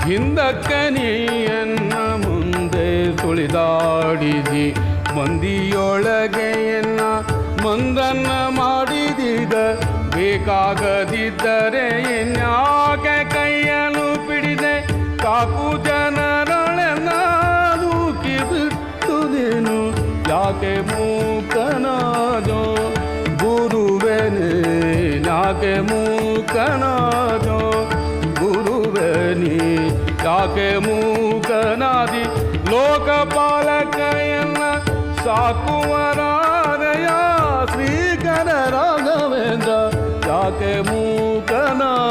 ಹಿಂದಕ್ಕೆ ನೀಯನ್ನ ಮುಂದೆ ತುಳಿದಾಡಿದಿ ಮಂದಿಯೊಳಗೆಯನ್ನ ಮಂದನ್ನ ಮಾಡಿದೀಗ ಬೇಕಾಗದಿದ್ದರೆ ಇನ್ಯಾಕೆ ಕೈಯನ್ನು ಪಿಡಿದೆ ಕಾಕು ಜನರೊಳೆನ್ನ ನೂಕಿ ಬಿಟ್ಟುದೇನು ಯಾಕೆ ಮೂಕನಾದೋ ಗುರುವೆನೇ ಯಾಕೆ ಮೂಕನಾದೋ ಗುರುವೆನಿ ಯಾಕೆ ಮೂಕನಾದಿ ಲೋಕಪಾಲಕಯನ್ನ ಸಾಕುವರಾರಯ ಶ್ರೀಕರ ರಾಘವೇಂದ್ರ ಯಾಕೆ ಮೂಕನಾದಿ